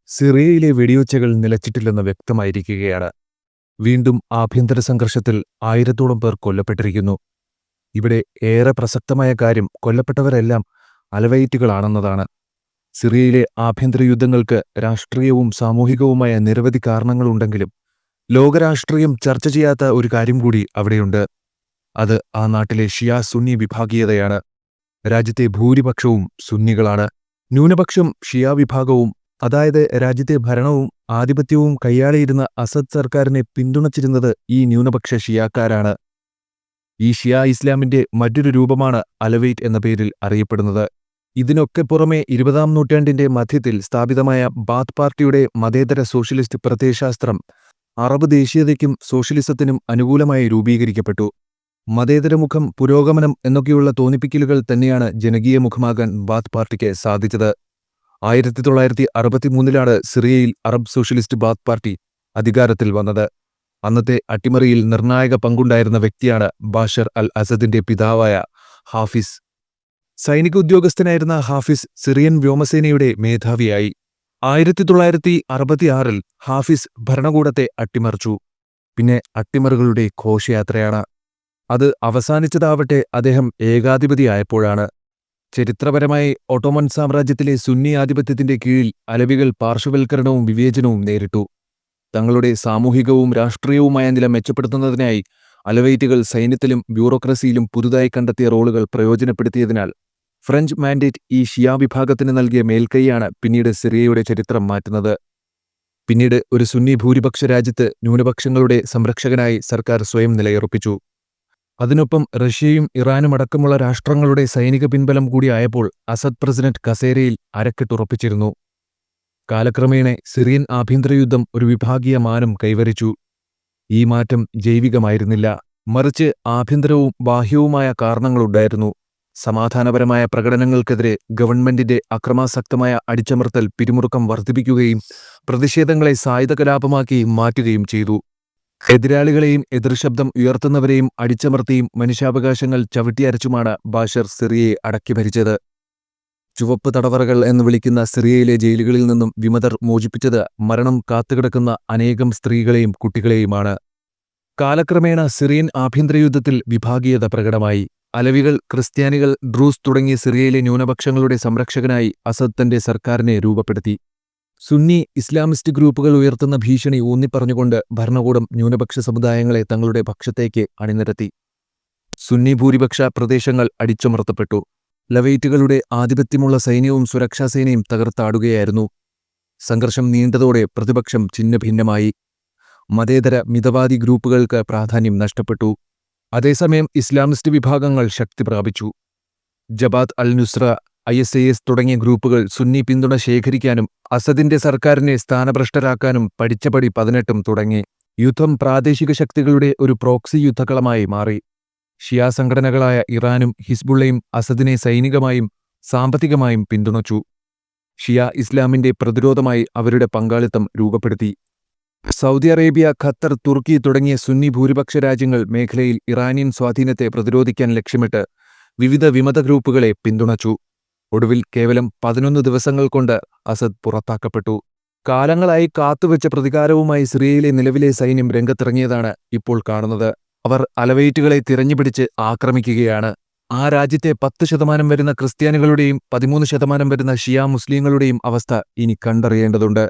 സിറിയയിലെ വെടിയൊച്ചകൾ നിലച്ചിട്ടില്ലെന്ന് വ്യക്തമായിരിക്കുകയാണ്. വീണ്ടും ആഭ്യന്തര സംഘർഷത്തിൽ 1000-ഓളം പേർ കൊല്ലപ്പെട്ടിരിക്കുന്നു. ഇവിടെ ഏറെ പ്രസക്തമായ കാര്യം കൊല്ലപ്പെട്ടവരെല്ലാം അലവൈറ്റുകളാണെന്നതാണ്. സിറിയയിലെ ആഭ്യന്തര യുദ്ധങ്ങൾക്ക് രാഷ്ട്രീയവും സാമൂഹികവുമായ നിരവധി കാരണങ്ങളുണ്ടെങ്കിലും ലോകരാഷ്ട്രീയം ചർച്ച ചെയ്യാത്ത ഒരു കാര്യം കൂടി അവിടെയുണ്ട്. അത് ആ നാട്ടിലെ ഷിയ സുന്നി വിഭാഗീയതയാണ്. രാജ്യത്തെ ഭൂരിപക്ഷവും സുന്നികളാണ്. ന്യൂനപക്ഷം ഷിയ വിഭാഗവും, അതായത് രാജ്യത്തെ ഭരണവും ആധിപത്യവും കൈയാളിയിരുന്ന അസദ് സർക്കാരിനെ പിന്തുണച്ചിരുന്നത് ഈ ന്യൂനപക്ഷ ഷിയാക്കാരാണ്. ഈ ഷിയ ഇസ്ലാമിന്റെ മറ്റൊരു രൂപമാണ് അലവൈറ്റ് എന്ന പേരിൽ അറിയപ്പെടുന്നത്. ഇതിനൊക്കെ പുറമെ 20-ാം നൂറ്റാണ്ടിന്റെ മധ്യത്തിൽ സ്ഥാപിതമായ ബാത്ത് പാർട്ടിയുടെ മതേതര സോഷ്യലിസ്റ്റ് പ്രത്യയശാസ്ത്രം അറബ് ദേശീയതയ്ക്കും സോഷ്യലിസത്തിനും അനുകൂലമായി രൂപീകരിക്കപ്പെട്ടു. മതേതരമുഖം, പുരോഗമനം എന്നൊക്കെയുള്ള തോന്നിപ്പിക്കലുകൾ തന്നെയാണ് ജനകീയ മുഖമാകാൻ ബാത്ത് പാർട്ടിക്ക് സാധിച്ചത്. 1963-ലാണ് സിറിയയിൽ അറബ് സോഷ്യലിസ്റ്റ് ബാത്ത് പാർട്ടി അധികാരത്തിൽ വന്നത്. അന്നത്തെ അട്ടിമറിയിൽ നിർണായക പങ്കുണ്ടായിരുന്ന വ്യക്തിയാണ് ബാഷർ അൽ അസദിന്റെ പിതാവായ ഹാഫിസ്. സൈനിക ഉദ്യോഗസ്ഥനായിരുന്ന ഹാഫിസ് സിറിയൻ വ്യോമസേനയുടെ മേധാവിയായി. 1966-ൽ ഹാഫിസ് ഭരണകൂടത്തെ അട്ടിമറിച്ചു. പിന്നെ അട്ടിമറികളുടെ ഘോഷയാത്രയാണ്. അത് അവസാനിച്ചതാവട്ടെ അദ്ദേഹം ഏകാധിപതിയായപ്പോഴാണ്. ചരിത്രപരമായി ഒട്ടോമൻ സാമ്രാജ്യത്തിലെ സുന്നി ആധിപത്യത്തിന്റെ കീഴിൽ അലവികൾ പാർശ്വവൽക്കരണവും വിവേചനവും നേരിട്ടു. തങ്ങളുടെ സാമൂഹികവും രാഷ്ട്രീയവുമായ നില മെച്ചപ്പെടുത്തുന്നതിനായി അലവൈറ്റുകൾ സൈന്യത്തിലും ബ്യൂറോക്രസിയിലും പുതുതായി കണ്ടെത്തിയ റോളുകൾ പ്രയോജനപ്പെടുത്തിയതിനാൽ ഫ്രഞ്ച് മാൻഡേറ്റ് ഈ ഷിയ വിഭാഗത്തിന് നൽകിയ മേൽക്കൈയാണ് പിന്നീട് സിറിയയുടെ ചരിത്രം മാറ്റുന്നത്. പിന്നീട് ഒരു സുന്നി ഭൂരിപക്ഷ രാജ്യത്ത് ന്യൂനപക്ഷങ്ങളുടെ സംരക്ഷകനായി സർക്കാർ സ്വയം നിലയുറപ്പിച്ചു. അതിനൊപ്പം റഷ്യയും ഇറാനും അടക്കമുള്ള രാഷ്ട്രങ്ങളുടെ സൈനിക പിൻബലം കൂടിയായപ്പോൾ അസദ് പ്രസിഡന്റ് കസേരയിൽ അരക്കെട്ടുറപ്പിച്ചിരുന്നു. കാലക്രമേണ സിറിയൻ ആഭ്യന്തരയുദ്ധം ഒരു വിഭാഗീയ മാനം കൈവരിച്ചു. ഈ മാറ്റം ജൈവികമായിരുന്നില്ല, മറിച്ച് ആഭ്യന്തരവും ബാഹ്യവുമായ കാരണങ്ങളുണ്ടായിരുന്നു. സമാധാനപരമായ പ്രകടനങ്ങൾക്കെതിരെ ഗവൺമെന്റിന്റെ അക്രമാസക്തമായ അടിച്ചമർത്തൽ പിരിമുറുക്കം വർദ്ധിപ്പിക്കുകയും പ്രതിഷേധങ്ങളെ സായുധ കലാപമാക്കി മാറ്റുകയും ചെയ്തു. എതിരാളികളെയും എതിർശബ്ദം ഉയർത്തുന്നവരെയും അടിച്ചമർത്തിയും മനുഷ്യാവകാശങ്ങൾ ചവിട്ടിയരച്ചുമാണ് ബാഷർ സിറിയയെ അടക്കി ഭരിച്ചത്. ചുവപ്പ് തടവറകൾ എന്ന് വിളിക്കുന്ന സിറിയയിലെ ജയിലുകളിൽ നിന്നും വിമതർ മോചിപ്പിച്ചത് മരണം കാത്തുകിടക്കുന്ന അനേകം സ്ത്രീകളെയും കുട്ടികളെയുമാണ്. കാലക്രമേണ സിറിയൻ ആഭ്യന്തരയുദ്ധത്തിൽ വിഭാഗീയത പ്രകടമായി. അലവികൾ, ക്രിസ്ത്യാനികൾ, ഡ്രൂസ് തുടങ്ങിയ സിറിയയിലെ ന്യൂനപക്ഷങ്ങളുടെ സംരക്ഷകനായി അസദ് തന്റെ സർക്കാരിനെ രൂപപ്പെടുത്തി. സുന്നി ഇസ്ലാമിസ്റ്റ് ഗ്രൂപ്പുകൾ ഉയർത്തുന്ന ഭീഷണി ഊന്നിപ്പറഞ്ഞുകൊണ്ട് ഭരണകൂടം ന്യൂനപക്ഷ സമുദായങ്ങളെ തങ്ങളുടെ പക്ഷത്തേക്ക് അണിനിരത്തി. സുന്നി ഭൂരിപക്ഷ പ്രദേശങ്ങൾ അടിച്ചമർത്തപ്പെട്ടു. ലവൈറ്റുകളുടെ ആധിപത്യമുള്ള സൈന്യവും സുരക്ഷാസേനയും തകർത്താടുകയായിരുന്നു. സംഘർഷം നീണ്ടതോടെ പ്രതിപക്ഷം ഛിന്നഭിന്നമായി. മതേതര മിതവാദി ഗ്രൂപ്പുകൾക്ക് പ്രാധാന്യം നഷ്ടപ്പെട്ടു. അതേസമയം ഇസ്ലാമിസ്റ്റ് വിഭാഗങ്ങൾ ശക്തി പ്രാപിച്ചു. ജബാത്ത് അൽ നുസ്ര, ISIS തുടങ്ങിയ ഗ്രൂപ്പുകൾ സുന്നി പിന്തുണ ശേഖരിക്കാനും അസദിന്റെ സർക്കാരിനെ സ്ഥാനഭ്രഷ്ടരാക്കാനും പഠിച്ചപടി 18 തുടങ്ങി. യുദ്ധം പ്രാദേശിക ശക്തികളുടെ ഒരു പ്രോക്സി യുദ്ധക്കളമായി മാറി. ഷിയ സംഘടനകളായ ഇറാനും ഹിസ്ബുള്ളയും അസദിനെ സൈനികമായും സാമ്പത്തികമായും പിന്തുണച്ചു. ഷിയ ഇസ്ലാമിന്റെ പ്രതിരോധമായി അവരുടെ പങ്കാളിത്തം രൂപപ്പെടുത്തി. സൗദി അറേബ്യ, ഖത്തർ, തുർക്കി തുടങ്ങിയ സുന്നി ഭൂരിപക്ഷ രാജ്യങ്ങൾ മേഖലയിൽ ഇറാനിയൻ സ്വാധീനത്തെ പ്രതിരോധിക്കാൻ ലക്ഷ്യമിട്ട് വിവിധ വിമത ഗ്രൂപ്പുകളെ പിന്തുണച്ചു. ഒടുവിൽ കേവലം 11 ദിവസങ്ങൾ കൊണ്ട് അസദ് പുറത്താക്കപ്പെട്ടു. കാലങ്ങളായി കാത്തുവെച്ച പ്രതികാരവുമായി സിറിയയിലെ നിലവിലെ സൈന്യം രംഗത്തിറങ്ങിയതാണ് ഇപ്പോൾ കാണുന്നത്. അവർ അലവൈറ്റുകളെ തിരഞ്ഞുപിടിച്ച് ആക്രമിക്കുകയാണ്. ആ രാജ്യത്തെ 10% വരുന്ന ക്രിസ്ത്യാനികളുടെയും 13% വരുന്ന ഷിയ മുസ്ലിങ്ങളുടെയും അവസ്ഥ ഇനി കണ്ടറിയേണ്ടതുണ്ട്.